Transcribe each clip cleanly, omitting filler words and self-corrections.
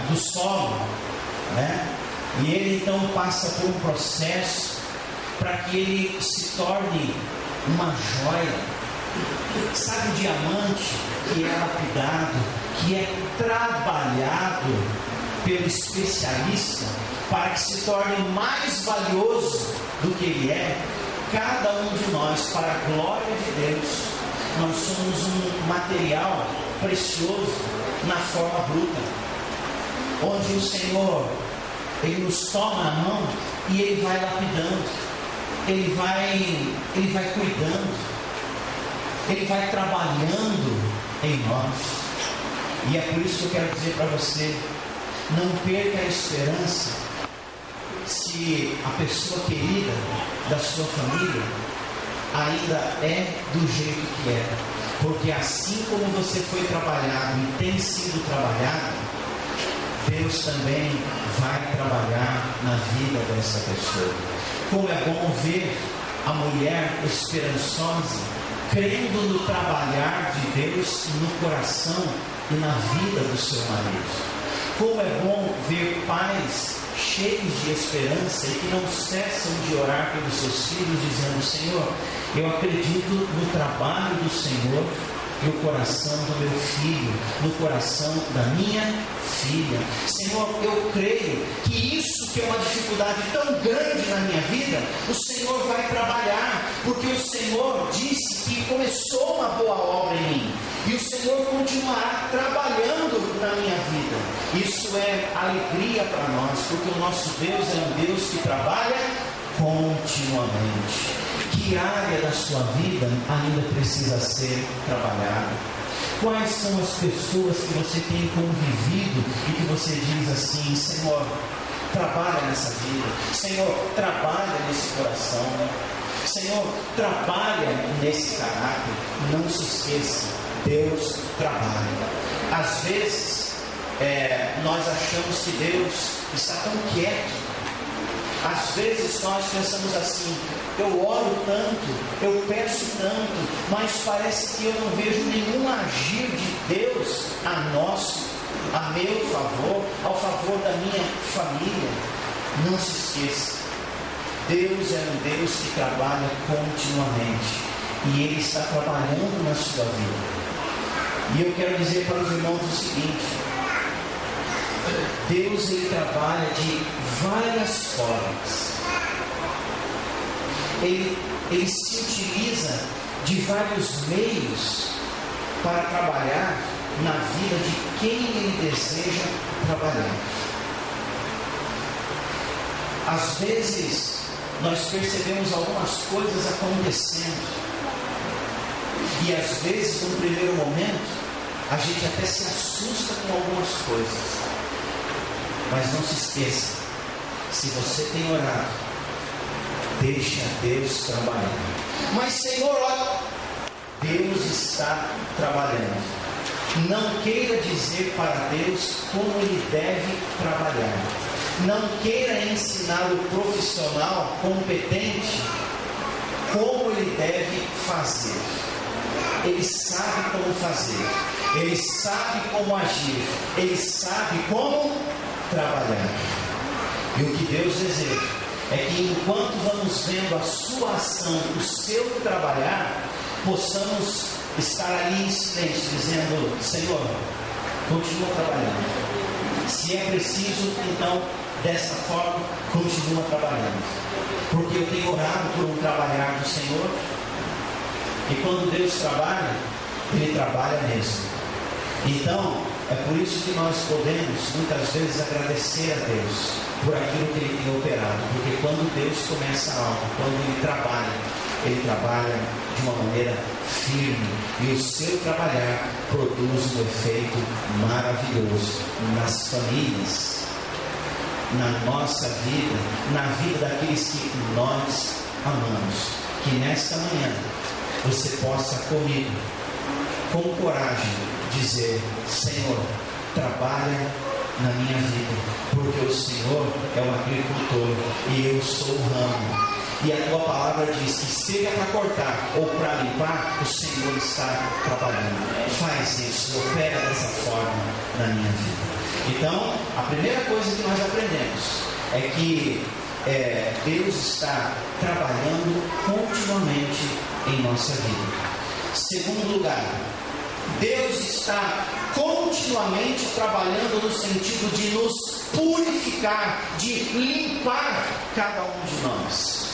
do solo, né? E ele então passa por um processo para que ele se torne uma joia. Sabe o diamante que é lapidado, que é trabalhado pelo especialista para que se torne mais valioso do que ele é? Cada um de nós, para a glória de Deus, nós somos um material precioso na forma bruta, onde o Senhor, Ele nos toma a mão e Ele vai lapidando, Ele vai cuidando, Ele vai trabalhando em nós. E é por isso que eu quero dizer para você, não perca a esperança se a pessoa querida da sua família ainda é do jeito que é. Porque assim como você foi trabalhado e tem sido trabalhado, Deus também vai trabalhar na vida dessa pessoa. Como é bom ver a mulher esperançosa, crendo no trabalhar de Deus no coração e na vida do seu marido. Como é bom ver pais cheios de esperança e que não cessam de orar pelos seus filhos, dizendo: Senhor, eu acredito no trabalho do Senhor no coração do meu filho, no coração da minha filha. Senhor, eu creio que isso que é uma dificuldade tão grande na minha vida, o Senhor vai trabalhar, porque o Senhor disse que começou uma boa obra em mim, e o Senhor continuará trabalhando na minha vida. Isso é alegria para nós, porque o nosso Deus é um Deus que trabalha continuamente. Que área da sua vida ainda precisa ser trabalhada? Quais são as pessoas que você tem convivido e que você diz assim: Senhor, trabalha nessa vida, Senhor, trabalha nesse coração, Senhor, trabalha nesse caráter? Não se esqueça, Deus trabalha. Às vezes nós achamos que Deus está tão quieto. Às vezes nós pensamos assim: eu oro tanto, eu peço tanto, mas parece que eu não vejo nenhum agir de Deus a meu favor, ao favor da minha família. Não se esqueça, Deus é um Deus que trabalha continuamente, e Ele está trabalhando na sua vida. E eu quero dizer para os irmãos o seguinte: Deus, Ele trabalha de várias formas. Ele se utiliza de vários meios para trabalhar na vida de quem Ele deseja trabalhar. Às vezes nós percebemos algumas coisas acontecendo, e às vezes no primeiro momento a gente até se assusta com algumas coisas. Mas não se esqueça, se você tem orado, deixa Deus trabalhar. Mas Senhor, olha, Deus está trabalhando. Não queira dizer para Deus como Ele deve trabalhar. Não queira ensinar o profissional competente como ele deve fazer. Ele sabe como fazer, Ele sabe como agir, Ele sabe como trabalhar. E o que Deus deseja é que, enquanto vamos vendo a sua ação, o seu trabalhar, possamos estar ali em silêncio, dizendo: Senhor, continua trabalhando. Se é preciso, então, dessa forma, continua trabalhando. Porque eu tenho orado por um trabalhar do Senhor, e quando Deus trabalha, Ele trabalha mesmo. Então, é por isso que nós podemos muitas vezes agradecer a Deus por aquilo que Ele tem operado, porque quando Deus começa algo, quando Ele trabalha de uma maneira firme, e o seu trabalhar produz um efeito maravilhoso nas famílias, na nossa vida, na vida daqueles que nós amamos. Que nesta manhã você possa comigo, com coragem, dizer: Senhor, trabalha na minha vida, porque o Senhor é o agricultor e eu sou o ramo, e a tua palavra diz que seja para cortar ou para limpar, o Senhor está trabalhando. Faz isso, opera dessa forma na minha vida. Então, a primeira coisa que nós aprendemos é que Deus está trabalhando continuamente em nossa vida. Segundo lugar, Deus está continuamente trabalhando no sentido de nos purificar, de limpar cada um de nós.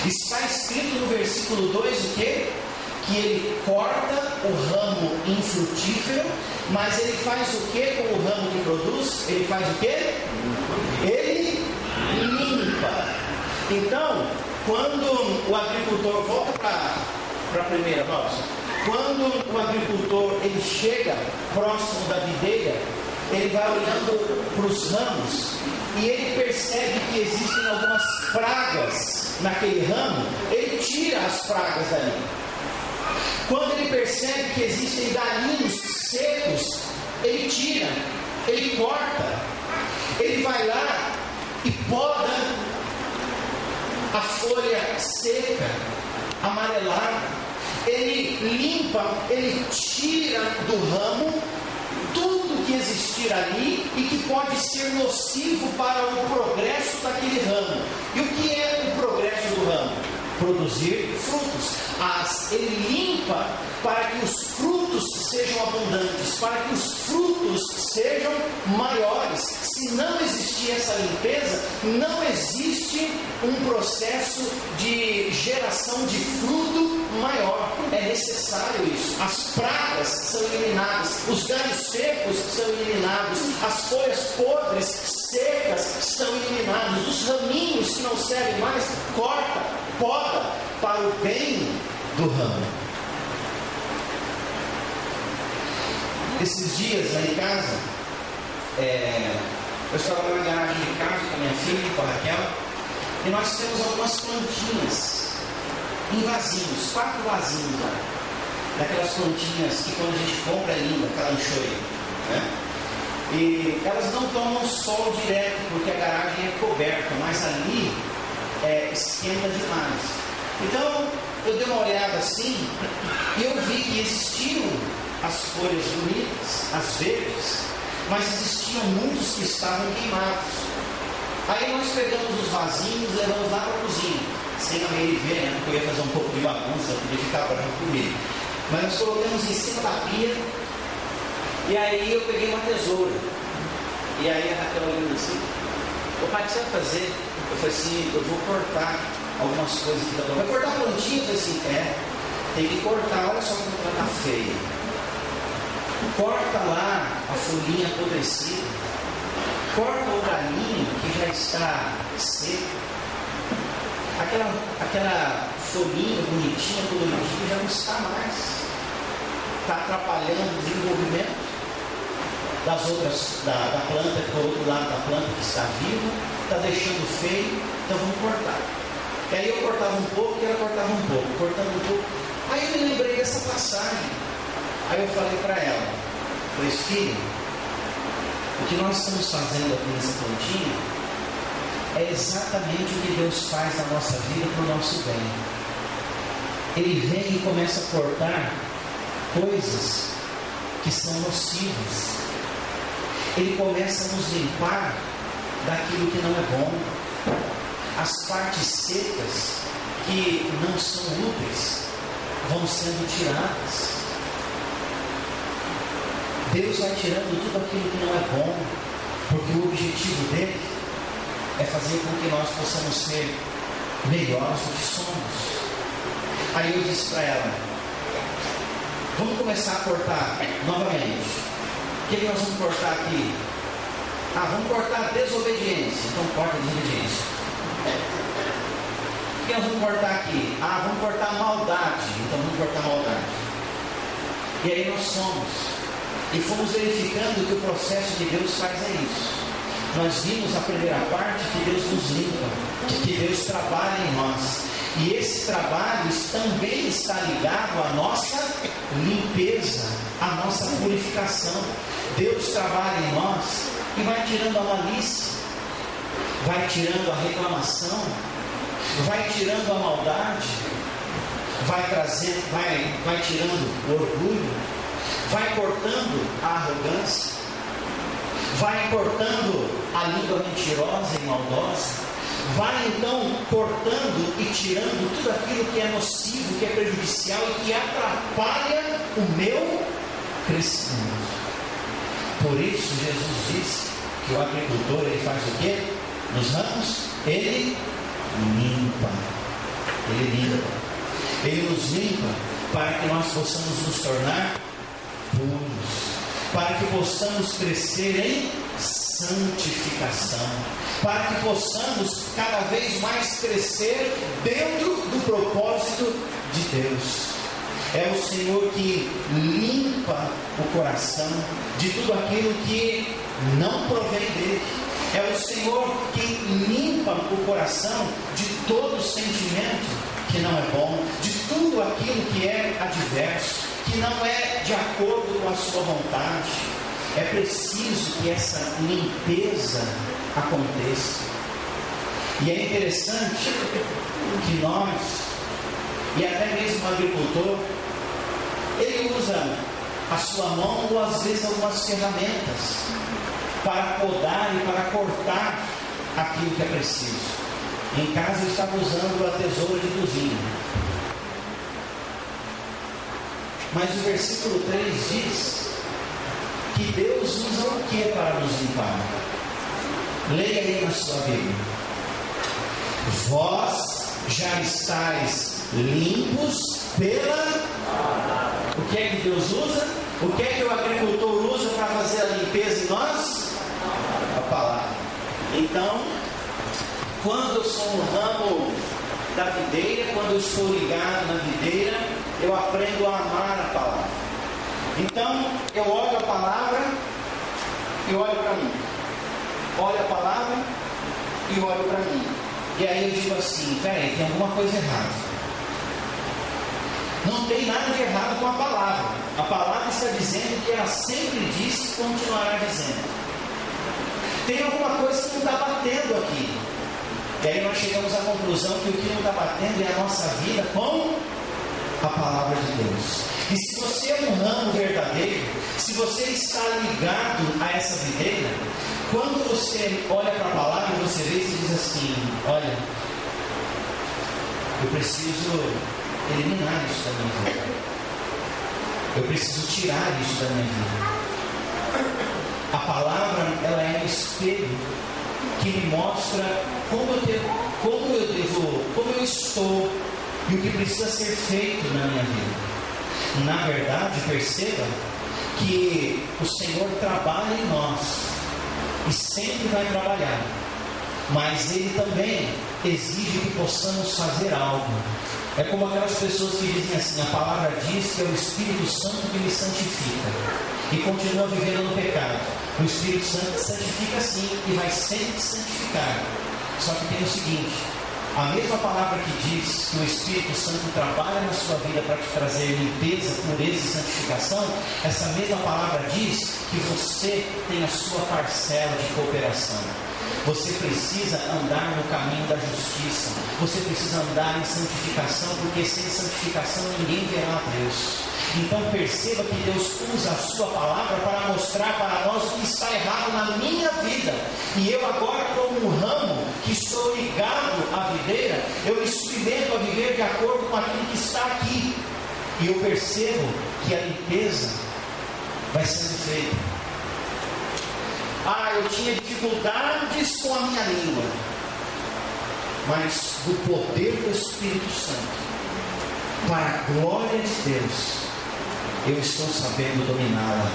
Está escrito no versículo 2 o quê? Que Ele corta o ramo infrutífero, mas Ele faz o que com o ramo que produz? Ele faz o quê? Ele limpa. Então, quando o agricultor volta para a primeira, quando o agricultor ele chega próximo da videira, ele vai olhando para os ramos e ele percebe que existem algumas pragas naquele ramo, ele tira as pragas dali. Quando ele percebe que existem galinhos secos, ele tira, ele corta, ele vai lá e poda a folha seca, amarelada. Ele limpa, ele tira do ramo tudo que existir ali e que pode ser nocivo para o progresso daquele ramo. E o que é o progresso do ramo? Produzir frutos. Ele limpa para que os frutos sejam abundantes, para que os frutos sejam maiores. Se não existir essa limpeza, não existe um processo de geração de fruto maior. É necessário isso. As pragas são eliminadas, os galhos secos são eliminados, as folhas podres, secas, são eliminadas, os raminhos que não servem mais, corta, poda para o bem do ramo. Esses dias lá em casa, eu estava na garagem de casa com a minha filha, com a Raquel, e nós temos algumas plantinhas em vasinhos, 4 vasinhos lá, daquelas plantinhas que quando a gente compra é linda, aquela anchoia, né? E elas não tomam sol direto, porque a garagem é coberta, mas ali esquenta demais. Então, eu dei uma olhada assim, e eu vi que existiam as folhas bonitas, as verdes, mas existiam muitos que estavam queimados. Aí nós pegamos os vasinhos e levamos lá para a cozinha, sem a Mary ver, né? Porque eu ia fazer um pouco de bagunça, podia ficar para comer. Mas nós colocamos em cima da pia, e aí eu peguei uma tesoura. E aí a Raquel olhando assim, o pai, o que você vai fazer? Eu falei assim, eu vou cortar algumas coisas aqui da planta. Vai cortar a plantinha? Eu falei assim, tem que cortar, olha só como ela está feia. Corta lá a folhinha apodrecida, corta o galinho que já está seco, aquela folhinha bonitinha, coloridinha, já não está mais, está atrapalhando o desenvolvimento das outras, da planta, do outro lado da planta que está viva, está deixando feio, então vamos cortar. E aí eu cortava um pouco e ela cortava um pouco, cortando um pouco. Aí eu me lembrei dessa passagem. Aí eu falei para ela, falei, filha, o que nós estamos fazendo aqui nessa plantinha é exatamente o que Deus faz na nossa vida para o nosso bem. Ele vem e começa a cortar coisas que são nocivas. Ele começa a nos limpar daquilo que não é bom. As partes secas que não são úteis vão sendo tiradas. Deus vai tirando tudo aquilo que não é bom, porque o objetivo dele é fazer com que nós possamos ser melhores do que somos. Aí eu disse para ela, vamos começar a cortar novamente. O que nós vamos cortar aqui? Vamos cortar a desobediência. Então corta a desobediência. O que nós vamos cortar aqui? Vamos cortar a maldade. Então vamos cortar a maldade. E aí nós e fomos verificando que o processo de Deus faz isso. Nós vimos a primeira parte que Deus nos limpa, que Deus trabalha em nós. E esse trabalho também está ligado à nossa limpeza, à nossa purificação. Deus trabalha em nós e vai tirando a malícia, vai tirando a reclamação, vai tirando a maldade, vai tirando o orgulho, vai cortando a arrogância, vai cortando a língua mentirosa e maldosa, vai então cortando e tirando tudo aquilo que é nocivo, que é prejudicial e que atrapalha o meu crescimento. Por isso Jesus disse que o agricultor, ele faz o quê? Nos ramos, ele limpa. Ele nos limpa para que nós possamos nos tornar puros, para que possamos crescer em santificação, para que possamos cada vez mais crescer dentro do propósito de Deus. É o Senhor que limpa o coração de tudo aquilo que não provém dele. É o Senhor que limpa o coração de todo sentimento que não é bom, de tudo aquilo que é adverso, que não é de acordo com a sua vontade. É preciso que essa limpeza aconteça. E é interessante que nós, e até mesmo o agricultor, ele usa a sua mão ou às vezes algumas ferramentas para podar e para cortar aquilo que é preciso. Em casa eu estava usando a tesoura de cozinha. Mas o versículo 3 diz que Deus usa o que para nos limpar? Leia aí na sua Bíblia. Vós já estáis limpos pela... O que é que Deus usa? O que é que o agricultor usa para fazer a limpeza em nós? A palavra. Então, quando eu sou um ramo da videira, quando eu estou ligado na videira, eu aprendo a amar a palavra. Então, eu olho a palavra e olho para mim. Olho a palavra e olho para mim. E aí eu digo assim, peraí, tem alguma coisa errada. Não tem nada de errado com a palavra. A palavra está dizendo que ela sempre disse e continuará dizendo. Tem alguma coisa que não está batendo aqui. E aí nós chegamos à conclusão que o que não está batendo é a nossa vida com a palavra de Deus. E se você é um ramo verdadeiro, se você está ligado a essa videira, quando você olha para a palavra, você vê e diz assim, olha, eu preciso eliminar isso da minha vida. Eu preciso tirar isso da minha vida. A palavra, ela é um espelho que me mostra como eu estou e o que precisa ser feito na minha vida. Na verdade, perceba que o Senhor trabalha em nós e sempre vai trabalhar, mas Ele também exige que possamos fazer algo. É como aquelas pessoas que dizem assim, a palavra diz que é o Espírito Santo que me santifica e continua vivendo no pecado. O Espírito Santo santifica sim e vai sempre te santificar. Só que tem o seguinte, a mesma palavra que diz que o Espírito Santo trabalha na sua vida para te trazer limpeza, pureza e santificação, essa mesma palavra diz que você tem a sua parcela de cooperação. Você precisa andar no caminho da justiça. Você precisa andar em santificação, porque sem santificação ninguém verá a Deus. Então perceba que Deus usa a sua palavra para mostrar para nós o que está errado na minha vida. E eu agora, como um ramo que estou ligado à videira, eu me submeto a viver de acordo com aquilo que está aqui. E eu percebo que a limpeza vai sendo feita. Eu tinha dificuldades com a minha língua, mas do poder do Espírito Santo, para a glória de Deus, eu estou sabendo dominá-la.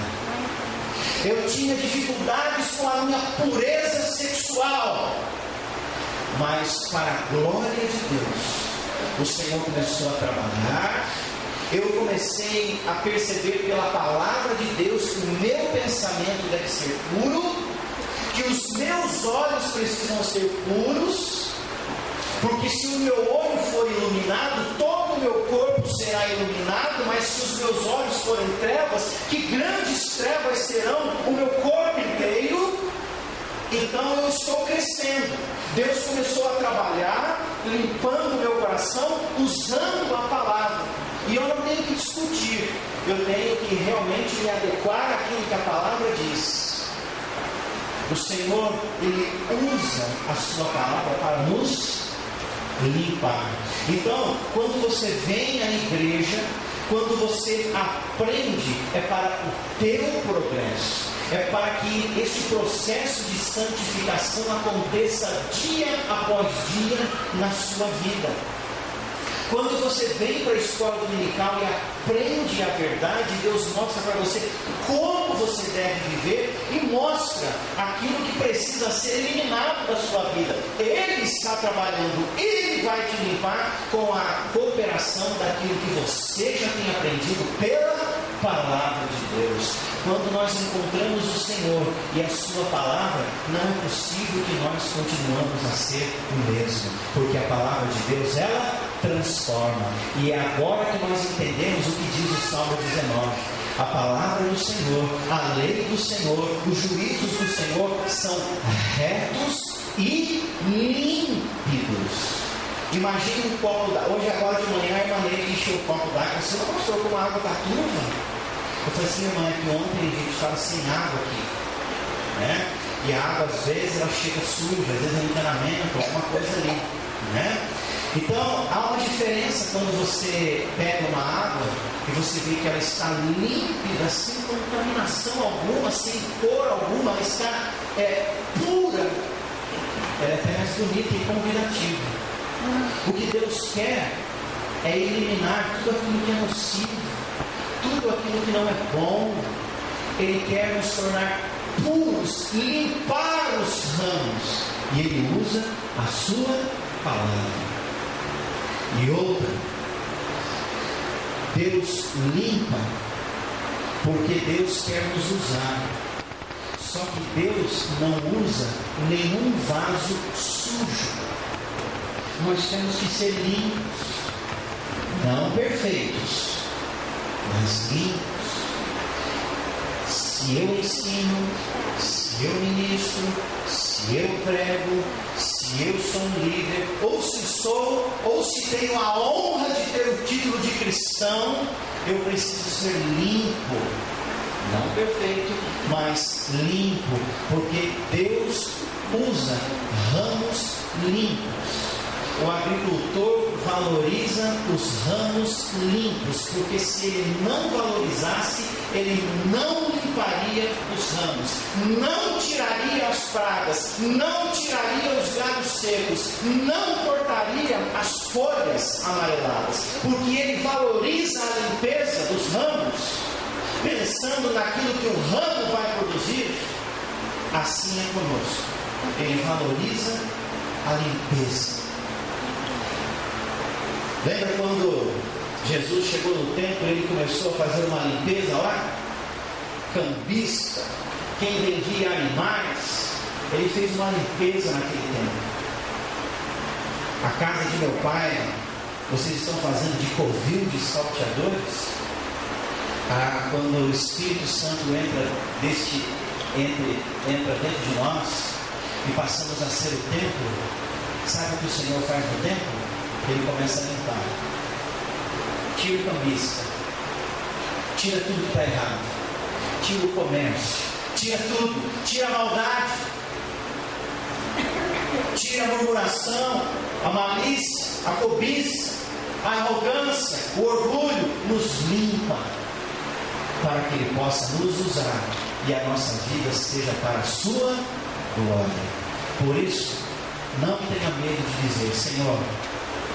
Eu tinha dificuldades com a minha pureza sexual, mas para a glória de Deus, o Senhor começou a trabalhar. Eu comecei a perceber pela palavra de Deus que o meu pensamento deve ser puro, que os meus olhos precisam ser puros, porque se o meu olho for iluminado, todo o meu corpo será iluminado, mas se os meus olhos forem trevas, que grandes trevas serão o meu corpo inteiro. Então eu estou crescendo. Deus começou a trabalhar, limpando o meu coração, usando a palavra. E eu não tenho que discutir, eu tenho que realmente me adequar àquilo que a palavra diz. O Senhor, Ele usa a sua palavra para nos limpar. Então, quando você vem à igreja, quando você aprende, é para o teu progresso, é para que este processo de santificação aconteça dia após dia na sua vida. Quando você vem para a escola dominical e aprende a verdade, Deus mostra para você como você deve viver e mostra aquilo que precisa ser eliminado da sua vida. Ele está trabalhando, Ele vai te limpar com a cooperação daquilo que você já tem aprendido pela palavra de Deus. Quando nós encontramos o Senhor e a sua palavra, não é possível que nós continuemos a ser o mesmo, porque a palavra de Deus, ela transforma. E é agora que nós entendemos o que diz o Salmo 19. A palavra do Senhor, a lei do Senhor, os juízos do Senhor são retos e límpidos. Imagine um copo d'água. Hoje, agora de manhã, a irmã Neide encheu o copo d'água. Você não mostrou como a água está turva? Eu falei assim, irmã, é que ontem a gente estava sem água aqui, né? E a água, às vezes, ela chega suja, às vezes é encanamento, alguma coisa ali, né? Então, há uma diferença quando você pega uma água e você vê que ela está límpida, sem contaminação alguma, sem cor alguma, ela está pura. Ela é até mais bonita e convidativa. O que Deus quer é eliminar tudo aquilo que é nocivo, tudo aquilo que não é bom. Ele quer nos tornar puros, limpar os ramos, e Ele usa a sua palavra. E outra, Deus limpa porque Deus quer nos usar. Só que Deus não usa nenhum vaso sujo. Nós temos que ser limpos, não perfeitos, mas limpos. Se eu ensino, se eu ministro, se eu prego, se eu sou um líder, ou se tenho a honra de ter o título de cristão, eu preciso ser limpo, não perfeito, mas limpo, porque Deus usa ramos limpos. O agricultor valoriza os ramos limpos, porque se ele não valorizasse, ele não limparia os ramos, não tiraria as pragas, não tiraria os galhos secos, não cortaria as folhas amareladas, porque ele valoriza a limpeza dos ramos, pensando naquilo que o ramo vai produzir. Assim é conosco, ele valoriza a limpeza. Lembra quando Jesus chegou no templo e ele começou a fazer uma limpeza lá? Cambista, quem vendia animais, ele fez uma limpeza naquele templo. A casa de meu pai, vocês estão fazendo de covil de salteadores? Quando o Espírito Santo entra dentro de nós e passamos a ser o templo, sabe o que o Senhor faz no templo? Ele começa a limpar. Tira o cambista, tira tudo que está errado, tira o comércio, tira tudo, tira a maldade, tira a murmuração, a malícia, a cobiça, a arrogância, o orgulho. Nos limpa para que Ele possa nos usar e a nossa vida seja para a sua glória. Por isso, não tenha medo de dizer: Senhor,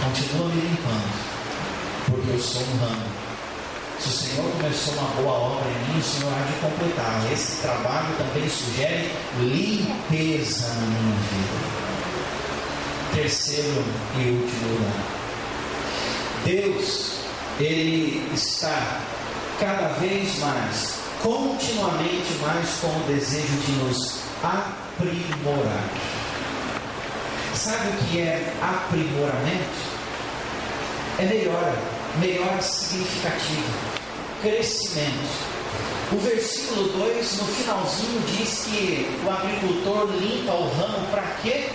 continua me limpando, porque eu sou um ramo. Se o Senhor começou uma boa obra em mim, o Senhor há de completar. Esse trabalho também sugere limpeza na minha vida. Terceiro e último lugar, Deus, Ele está cada vez mais, continuamente mais, com o desejo de nos aprimorar. Sabe o que é aprimoramento? É melhor significativo, crescimento. O versículo 2, no finalzinho, diz que o agricultor limpa o ramo para quê?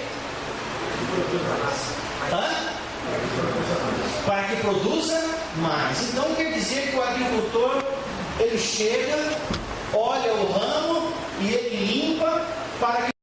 Para que produza mais. Então quer dizer que o agricultor, ele chega, olha o ramo e ele limpa para que